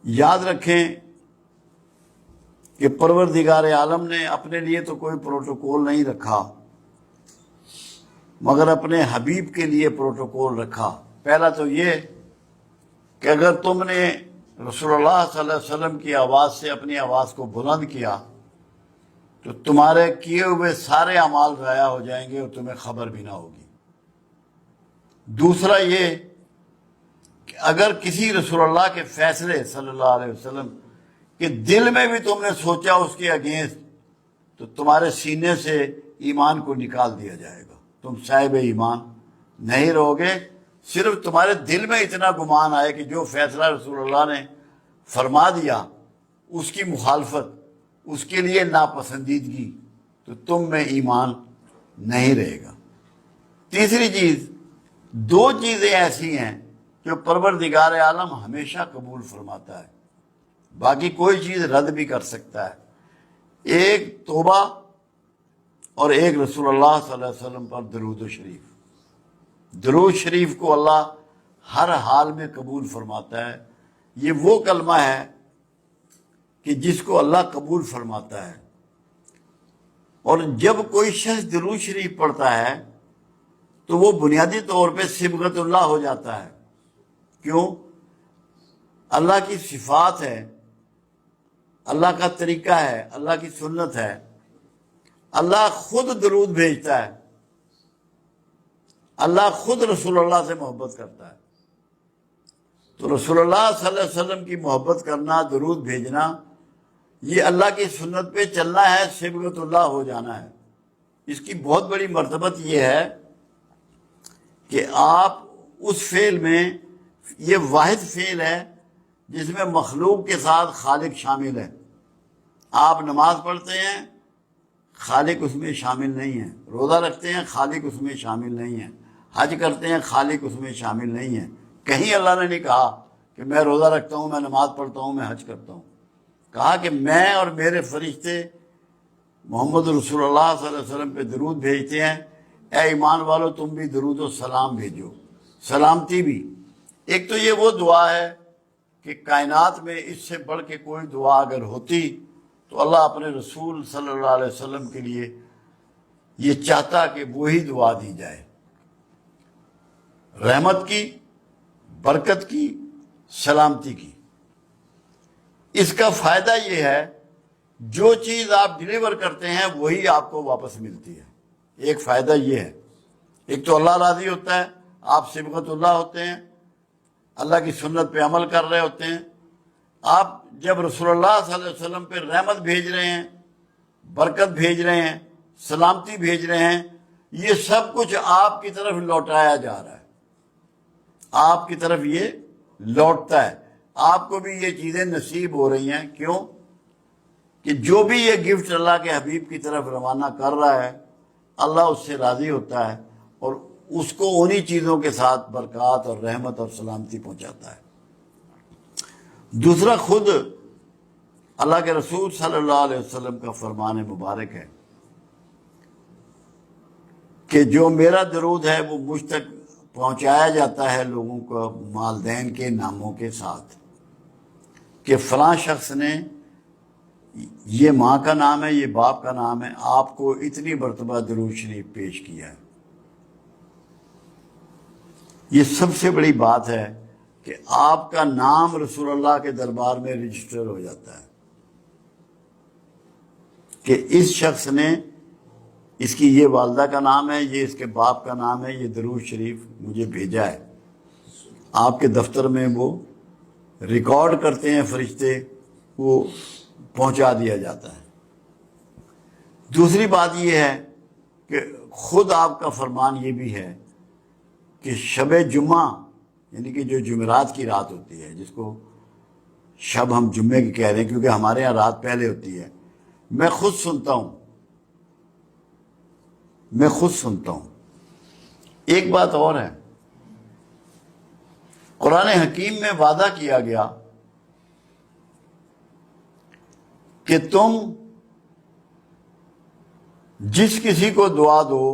یاد رکھیں کہ پروردگار عالم نے اپنے لیے تو کوئی پروٹوکول نہیں رکھا، مگر اپنے حبیب کے لیے پروٹوکول رکھا۔ پہلا تو یہ کہ اگر تم نے رسول اللہ صلی اللہ علیہ وسلم کی آواز سے اپنی آواز کو بلند کیا تو تمہارے کیے ہوئے سارے اعمال ضائع ہو جائیں گے اور تمہیں خبر بھی نہ ہوگی۔ دوسرا یہ کہ اگر کسی رسول اللہ کے فیصلے صلی اللہ علیہ وسلم کہ دل میں بھی تم نے سوچا اس کے اگینسٹ، تو تمہارے سینے سے ایمان کو نکال دیا جائے گا، تم صاحب ایمان نہیں رہو گے۔ صرف تمہارے دل میں اتنا گمان آئے کہ جو فیصلہ رسول اللہ نے فرما دیا اس کی مخالفت، اس کے لیے ناپسندیدگی، تو تم میں ایمان نہیں رہے گا۔ تیسری چیز، دو چیزیں ایسی ہیں جو پروردگار عالم ہمیشہ قبول فرماتا ہے، باقی کوئی چیز رد بھی کر سکتا ہے، ایک توبہ اور ایک رسول اللہ صلی اللہ علیہ وسلم پر درود و شریف۔ درود شریف کو اللہ ہر حال میں قبول فرماتا ہے۔ یہ وہ کلمہ ہے کہ جس کو اللہ قبول فرماتا ہے، اور جب کوئی شخص درود شریف پڑھتا ہے تو وہ بنیادی طور پہ صبغت اللہ ہو جاتا ہے۔ کیوں؟ اللہ کی صفات ہے، اللہ کا طریقہ ہے، اللہ کی سنت ہے۔ اللہ خود درود بھیجتا ہے، اللہ خود رسول اللہ سے محبت کرتا ہے۔ تو رسول اللہ صلی اللہ علیہ وسلم کی محبت کرنا، درود بھیجنا، یہ اللہ کی سنت پہ چلنا ہے، صبغت اللہ ہو جانا ہے۔ اس کی بہت بڑی مرتبت یہ ہے کہ آپ اس فعل میں، یہ واحد فعل ہے جس میں مخلوق کے ساتھ خالق شامل ہے۔ آپ نماز پڑھتے ہیں، خالق اس میں شامل نہیں ہے، روزہ رکھتے ہیں، خالق اس میں شامل نہیں ہے، حج کرتے ہیں، خالق اس میں شامل نہیں ہے۔ کہیں اللہ نے نہیں کہا کہ میں روزہ رکھتا ہوں، میں نماز پڑھتا ہوں، میں حج کرتا ہوں۔ کہا کہ میں اور میرے فرشتے محمد رسول اللہ صلی اللہ علیہ وسلم پہ درود بھیجتے ہیں، اے ایمان والو تم بھی درود و سلام بھیجو، سلامتی بھی۔ ایک تو یہ وہ دعا ہے کہ کائنات میں اس سے بڑھ کے کوئی دعا اگر ہوتی تو اللہ اپنے رسول صلی اللہ علیہ وسلم کے لیے یہ چاہتا کہ وہی دعا دی جائے، رحمت کی، برکت کی، سلامتی کی۔ اس کا فائدہ یہ ہے جو چیز آپ ڈیلیور کرتے ہیں وہی آپ کو واپس ملتی ہے۔ ایک فائدہ یہ ہے، ایک تو اللہ راضی ہوتا ہے، آپ صبغت اللہ ہوتے ہیں، اللہ کی سنت پہ عمل کر رہے ہوتے ہیں۔ آپ جب رسول اللہ صلی اللہ علیہ وسلم پہ رحمت بھیج رہے ہیں، برکت بھیج رہے ہیں، سلامتی بھیج رہے ہیں، یہ سب کچھ آپ کی طرف لوٹایا جا رہا ہے، آپ کی طرف یہ لوٹتا ہے، آپ کو بھی یہ چیزیں نصیب ہو رہی ہیں۔ کیوں؟ کہ جو بھی یہ گفٹ اللہ کے حبیب کی طرف روانہ کر رہا ہے، اللہ اس سے راضی ہوتا ہے اور اس کو انہی چیزوں کے ساتھ برکات اور رحمت اور سلامتی پہنچاتا ہے۔ دوسرا، خود اللہ کے رسول صلی اللہ علیہ وسلم کا فرمان مبارک ہے کہ جو میرا درود ہے وہ مجھ تک پہنچایا جاتا ہے لوگوں کو والدین کے ناموں کے ساتھ، کہ فلاں شخص نے، یہ ماں کا نام ہے، یہ باپ کا نام ہے، آپ کو اتنی مرتبہ درود شریف پیش کیا ہے۔ یہ سب سے بڑی بات ہے کہ آپ کا نام رسول اللہ کے دربار میں رجسٹر ہو جاتا ہے کہ اس شخص نے، اس کی یہ والدہ کا نام ہے، یہ اس کے باپ کا نام ہے، یہ درود شریف مجھے بھیجا ہے۔ آپ کے دفتر میں وہ ریکارڈ کرتے ہیں فرشتے، وہ پہنچا دیا جاتا ہے۔ دوسری بات یہ ہے کہ خود آپ کا فرمان یہ بھی ہے کہ شب جمعہ، یعنی کہ جو جمعرات کی رات ہوتی ہے، جس کو شب ہم جمعے کی کہہ رہے ہیں کیونکہ ہمارے یہاں رات پہلے ہوتی ہے، میں خود سنتا ہوں، میں خود سنتا ہوں۔ ایک بات اور ہے، قرآن حکیم میں وعدہ کیا گیا کہ تم جس کسی کو دعا دو